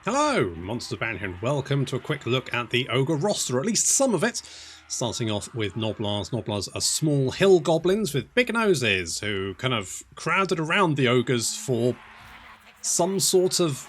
Hello, Monster Band here, and welcome to a quick look at the Ogre roster, at least some of it. Starting off with Knoblas. Knoblas are small hill goblins with big noses who kind of crowded around the Ogres for some sort of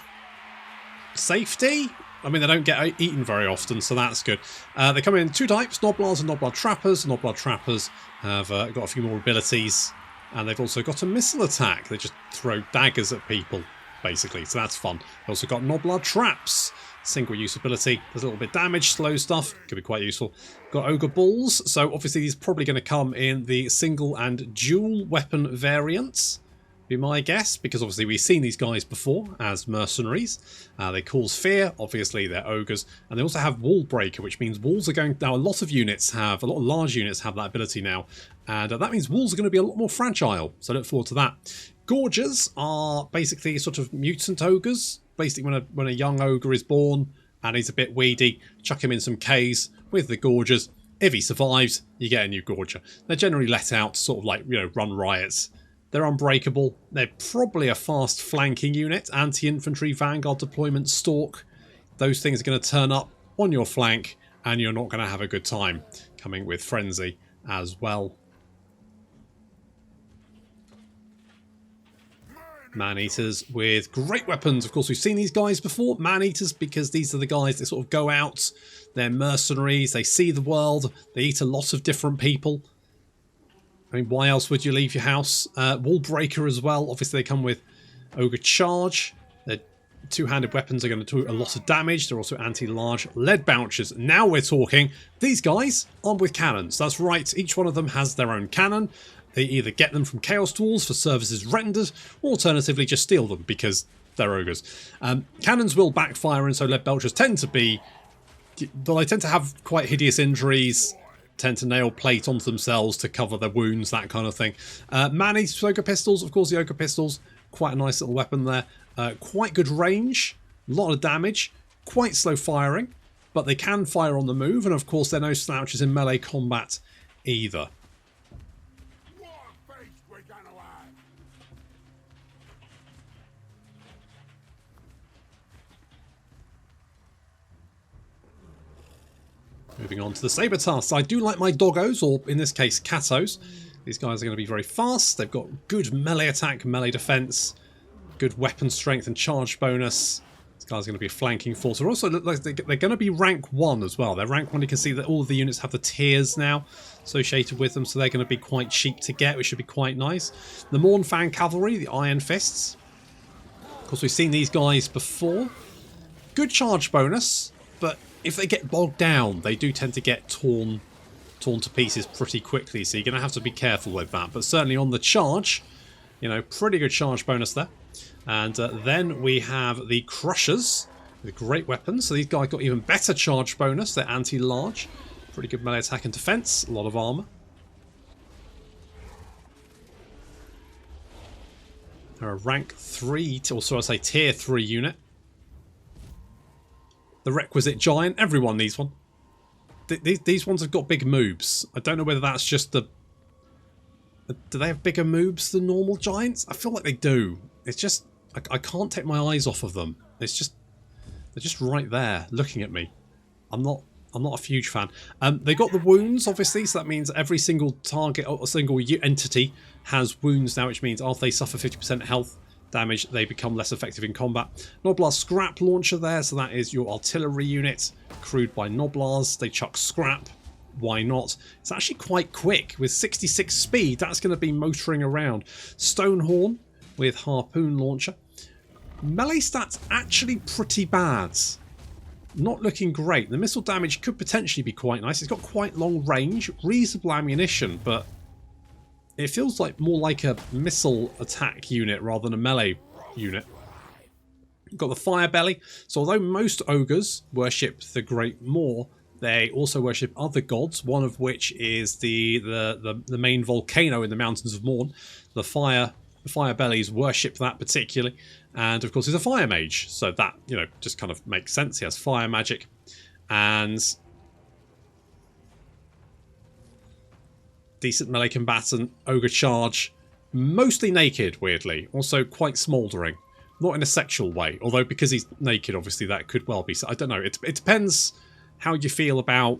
safety. I mean, they don't get eaten very often, so that's good. They come in two types, Knoblas and Knoblar Trappers. Knoblar Trappers have got a few more abilities, and they've also got a missile attack. They just throw daggers at people, basically, so that's fun. They've also got Knoblar Traps, single use ability, does a little bit of damage, slow stuff, could be quite useful. Got Ogre Balls, so obviously these are probably going to come in the single and dual weapon variants, be my guess, because obviously we've seen these guys before as mercenaries. They cause fear, obviously they're ogres, and they also have Wall Breaker, which means walls are going... Now a lot of large units have that ability now, and that means walls are going to be a lot more fragile, so look forward to that. Gorgers are basically sort of mutant ogres. Basically when a young ogre is born and he's a bit weedy, chuck him in some Ks with the Gorgers. If he survives, you get a new Gorger. They're generally let out to sort of like, run riots. They're unbreakable. They're probably a fast flanking unit. Anti-infantry, vanguard deployment, stalk. Those things are going to turn up on your flank and you're not going to have a good time. Coming with frenzy as well. Maneaters with great weapons. Of course, we've seen these guys before. Maneaters, because these are the guys that sort of go out. They're mercenaries. They see the world. They eat a lot of different people. I mean, why else would you leave your house? Wall Breaker as well. Obviously, they come with Ogre Charge. Their two-handed weapons are going to do a lot of damage. They're also anti-large lead bouchers. Now we're talking. These guys armed with cannons. That's right. Each one of them has their own cannon. They either get them from Chaos Tools for services rendered, or alternatively just steal them because they're ogres. Cannons will backfire, and so lead belchers tend to be... Well, they tend to have quite hideous injuries, tend to nail plate onto themselves to cover their wounds, that kind of thing. Maneaters Ogre Pistols, of course the Ogre Pistols, quite a nice little weapon there. Quite good range, a lot of damage, quite slow firing, but they can fire on the move, and of course they're no slouches in melee combat either. Moving on to the Saber tasks. I do like my doggos, or in this case, catos. These guys are going to be very fast. They've got good melee attack, melee defense, good weapon strength and charge bonus. This guy's going to be a flanking force. They also look like they're going to be rank 1 as well. They're rank 1. You can see that all of the units have the tiers now associated with them, so they're going to be quite cheap to get, which should be quite nice. The Mornfang Cavalry, the Iron Fists. Of course, we've seen these guys before. Good charge bonus, but if they get bogged down, they do tend to get torn to pieces pretty quickly, so you're going to have to be careful with that. But certainly on the charge, pretty good charge bonus there. And then we have the Crushers with great weapons. So these guys got even better charge bonus. They're anti-large. Pretty good melee attack and defense. A lot of armor. They're a rank 3, or so I say tier 3 unit. The requisite giant. Everyone needs one. These ones have got big moves. I don't know whether that's just the... Do they have bigger moves than normal giants? I feel like they do. It's just... I can't take my eyes off of them. It's just... They're just right there, looking at me. I'm not a huge fan. They got the wounds, obviously, so that means every single target or single entity has wounds now, which means after they suffer 50% health damage, they become less effective in combat. Knoblar Scrap Launcher there, so that is your artillery unit, crewed by Knoblars. They chuck scrap. Why not? It's actually quite quick. With 66 speed, that's going to be motoring around. Stonehorn with Harpoon Launcher. Melee stats actually pretty bad. Not looking great. The missile damage could potentially be quite nice. It's got quite long range, reasonable ammunition, but it feels like more like a missile attack unit rather than a melee unit. You've got the Fire Belly. So although most ogres worship the Great Maw, they also worship other gods, one of which is the main volcano in the Mountains of Morn. The Fire Bellies worship that particularly. And of course he's a Fire Mage, so that, just kind of makes sense. He has fire magic. And decent melee combatant, Ogre Charge, mostly naked, weirdly, also quite smouldering. Not in a sexual way, although because he's naked, obviously that could well be. So I don't know. It depends how you feel about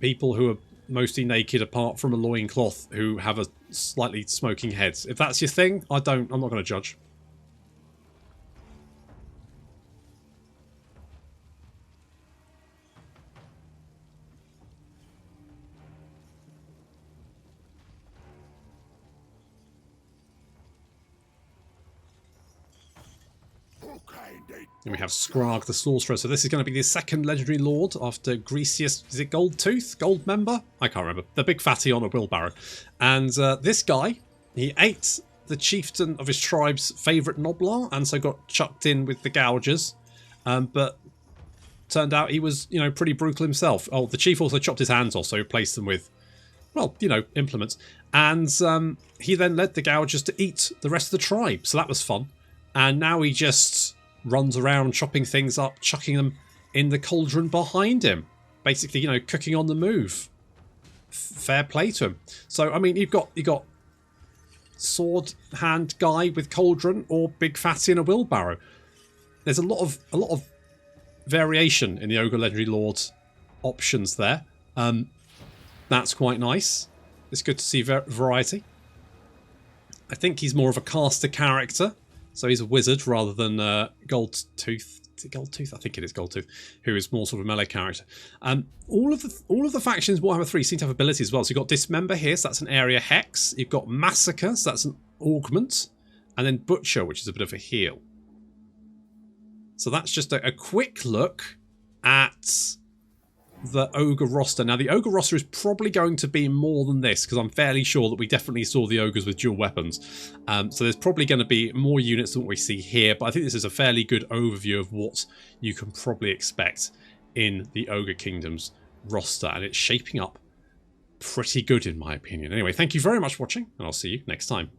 people who are mostly naked apart from a loincloth who have a slightly smoking head. If that's your thing, I'm not going to judge. And we have Skrarg the Sorcerer. So this is going to be the second legendary lord after Grecius. Is it Goldtooth? Gold member? I can't remember. The big fatty on a wheelbarrow. And this guy, he ate the chieftain of his tribe's favourite Knoblar and so got chucked in with the Gougers. But turned out he was, you know, pretty brutal himself. Oh, the chief also chopped his hands off, so he replaced them with, well, you know, implements. And he then led the Gougers to eat the rest of the tribe. So that was fun. And now he just runs around chopping things up, chucking them in the cauldron behind him. Basically, you know, cooking on the move. Fair play to him. So, I mean, you got sword hand guy with cauldron or big fatty in a wheelbarrow. There's a lot of variation in the Ogre Legendary Lord options there. That's quite nice. It's good to see variety. I think he's more of a caster character. So he's a wizard rather than Goldtooth. Is it Goldtooth? I think it is Goldtooth, who is more sort of a melee character. All of the factions in Warhammer 3 seem to have abilities as well. So you've got Dismember here, so that's an area hex. You've got Massacre, so that's an augment, and then Butcher, which is a bit of a heal. So that's just a quick look at the Ogre roster. Now, the Ogre roster is probably going to be more than this, because I'm fairly sure that we definitely saw the Ogres with dual weapons. So there's probably going to be more units than what we see here, but I think this is a fairly good overview of what you can probably expect in the Ogre Kingdoms roster, and it's shaping up pretty good in my opinion. Anyway, thank you very much for watching, and I'll see you next time.